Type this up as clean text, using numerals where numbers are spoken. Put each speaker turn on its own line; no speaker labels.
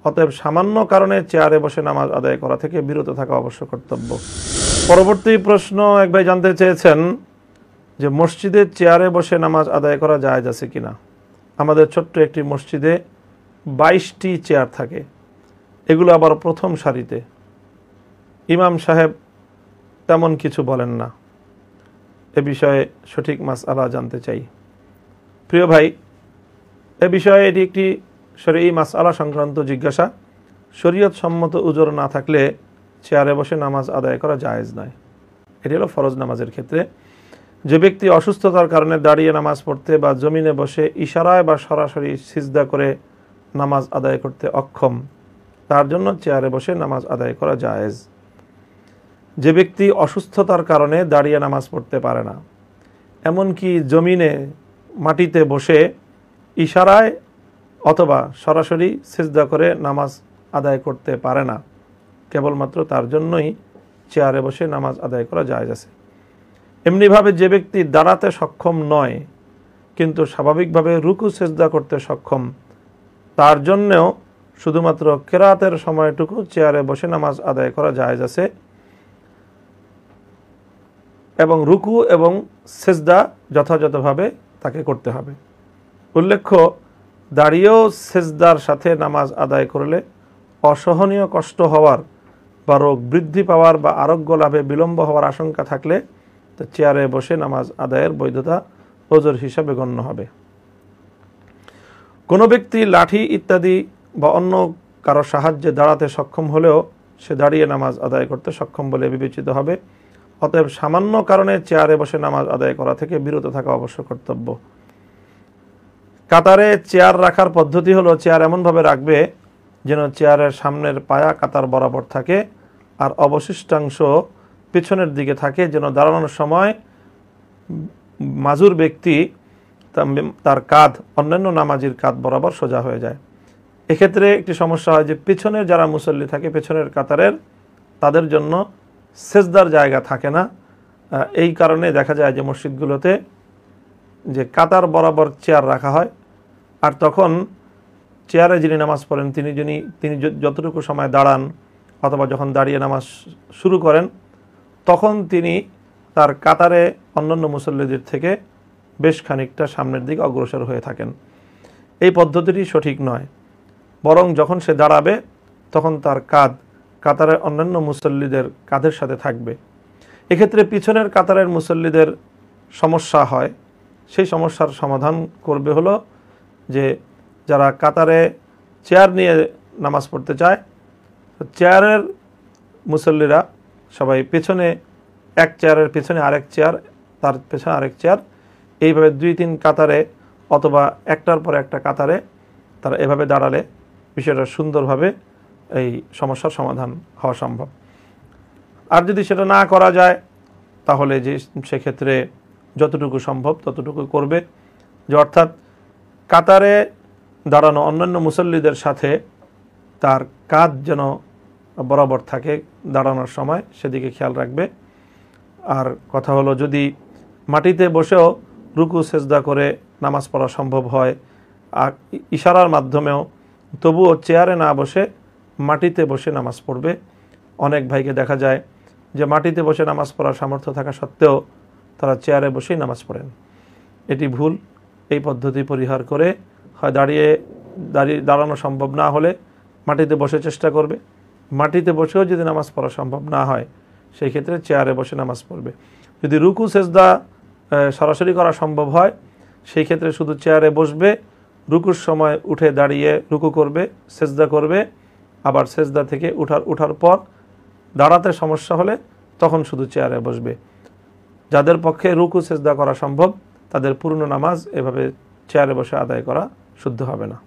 অতএব সামান্য কারণে চেয়ারে বসে নামাজ আদায় করা থেকে বিরত থাকা অবশ্য কর্তব্য। পরবর্তী প্রশ্ন এক ভাই জানতে চেয়েছেন যে মসজিদে চেয়ারে বসে নামাজ আদায় করা জায়েজ আছে কিনা। আমাদের ছোট্ট একটি মসজিদে 22টি চেয়ার থাকে, এগুলো আবার প্রথম সারিতে। ইমাম সাহেব তেমন কিছু বলেন না। এ বিষয়ে সঠিক মাসআলা জানতে চাই। প্রিয় ভাই, এ বিষয়ে এটি একটি শরঈ মাসআলা সংক্রান্ত জিজ্ঞাসা। শরীয়ত সম্মত উজর না থাকলে চেয়ারে বসে নামাজ আদায় করা জায়েজ নয়। এটি হলো ফরজ নামাজের ক্ষেত্রে। যে ব্যক্তি অসুস্থতার কারণে দাঁড়িয়ে নামাজ পড়তে বা জমিনে বসে ইশারায় বা সরাসরি সিজদা করে নামাজ আদায় করতে অক্ষম, তার জন্য চেয়ারে বসে নামাজ আদায় করা জায়েজ। যে ব্যক্তি অসুস্থতার কারণে দাঁড়িয়ে নামাজ পড়তে পারে না, এমনকি জমিনে মাটিতে বসে ইশারায় অথবা সরাসরি সিজদা করে নামাজ আদায় করতে পারে না, কেবলমাত্র তার জন্যই চেয়ারে বসে নামাজ আদায় করা জায়েজ আছে। এমনিভাবে যে ব্যক্তি দাঁড়াতে সক্ষম নয় কিন্তু স্বাভাবিকভাবে রুকু সিজদা করতে সক্ষম, তার জন্যও শুধুমাত্র কেরাতের সময়টুকু চেয়ারে বসে নামাজ আদায় করা জায়েজ আছে এবং রুকু এবং সিজদা যথাযথভাবে তাকে করতে হবে। উল্লেখ্য, দাঁড়িয়েও সিজদার সাথে নামাজ আদায় করলে অসহনীয় কষ্ট হওয়ার বা রোগ বৃদ্ধি পাওয়ার বা আরোগ্য লাভে বিলম্ব হওয়ার আশঙ্কা থাকলে তো চেয়ারে বসে নামাজ আদায়ের বৈধতা ওজর হিসাবে গণ্য হবে। কোনো ব্যক্তি লাঠি ইত্যাদি বা অন্য কারো সাহায্যে দাঁড়াতে সক্ষম হলেও সে দাঁড়িয়ে নামাজ আদায় করতে সক্ষম বলে বিবেচিত হবে। অতএব সামান্য কারণে চেয়ারে বসে নামাজ আদায় করা থেকে বিরত থাকা অবশ্য কর্তব্য। কাতারে চেয়ার রাখার পদ্ধতি হলো, চেয়ার এমনভাবে রাখবে যেন চেয়ারের সামনের পায়া কাতার বরাবর থাকে আর অবশিষ্টাংশ পিছনের দিকে থাকে, যেন দাঁড়ানোর সময় মাজুর ব্যক্তি তার কাঁধ অন্যান্য নামাজির কাঁধ বরাবর সোজা হয়ে যায়। এক্ষেত্রে একটি সমস্যা হয় যে পিছনের যারা মুসল্লি থাকে পেছনের কাতারের, তাদের জন্য সেজদার জায়গা থাকে না। এই কারণে দেখা যায় যে মসজিদগুলোতে যে কাতার বরাবর চেয়ার রাখা হয়, আর তখন চেয়ারে যিনি নামাজ পড়েন তিনি যতটুকু সময় দাঁড়ান অথবা যখন দাঁড়িয়ে নামাজ শুরু করেন, তখন তিনি তার কাতারে অন্যান্য মুসল্লিদের থেকে বেশ খানিকটা সামনের দিকে অগ্রসর হয়ে থাকেন। এই পদ্ধতিটি সঠিক নয়, বরং যখন সে দাঁড়াবে তখন তার কাঁধ কাতারের অন্যান্য মুসল্লিদের কাঁধের সাথে থাকবে। এক্ষেত্রে পিছনের কাতারের মুসল্লিদের সমস্যা হয়, সেই সমস্যার সমাধান করবে হলো যে যারা কাতারে চেয়ার নিয়ে নামাজ পড়তে চায়, চেয়ারের মুসল্লিরা সবাই পেছনে এক চেয়ারের পেছনে আরেক চেয়ার, তার পেছনে আরেক চেয়ার, এইভাবে 2-3 কাতারে অথবা একটার পর একটা কাতারে তারা এভাবে দাঁড়ালে বিষয়টা সুন্দরভাবে এই সমস্যার সমাধান হওয়া সম্ভব। আর যদি সেটা না করা যায় তাহলে যে সেক্ষেত্রে যতটুকু সম্ভব ততটুকু করবে, যে অর্থাৎ কাতারে দাঁড়ানো অন্যান্য মুসল্লিদের সাথে তার কাঁধ যেন বরাবর থাকে দাঁড়ানোর সময়, সেদিকে খেয়াল রাখবে। আর কথা হলো, যদি মাটিতে বসেও রুকু সেজদা করে নামাজ পড়া সম্ভব হয় আর ইশারার মাধ্যমেও, তবুও চেয়ারে না বসে মাটিতে বসে নামাজ পড়বে। অনেক ভাইকে দেখা যায় যে মাটিতে বসে নামাজ পড়ার সামর্থ্য থাকা সত্ত্বেও তারা চেয়ারে বসেই নামাজ পড়েন। এটি ভুল। এই পদ্ধতি পরিহার করে হয় দাঁড়ানো সম্ভব না হলে মাটিতে বসে চেষ্টা করবে। মাটিতে বসেও যদি নামাজ পড়া সম্ভব না হয় সেই ক্ষেত্রে চেয়ারে বসে নামাজ পড়বে। যদি রুকু সেজদা সরাসরি করা সম্ভব হয় সেই ক্ষেত্রে শুধু চেয়ারে বসবে, রুকুর সময় উঠে দাঁড়িয়ে রুকু করবে, সেজদা করবে, আবার সেজদা থেকে উঠার পর দাঁড়াতে সমস্যা হলে তখন শুধু চেয়ারে বসবে। যাদের পক্ষে রুকু সেজদা করা সম্ভব তাদের পূর্ণ নামাজ এভাবে চেয়ারে বসে আদায় করা শুদ্ধ হবে না।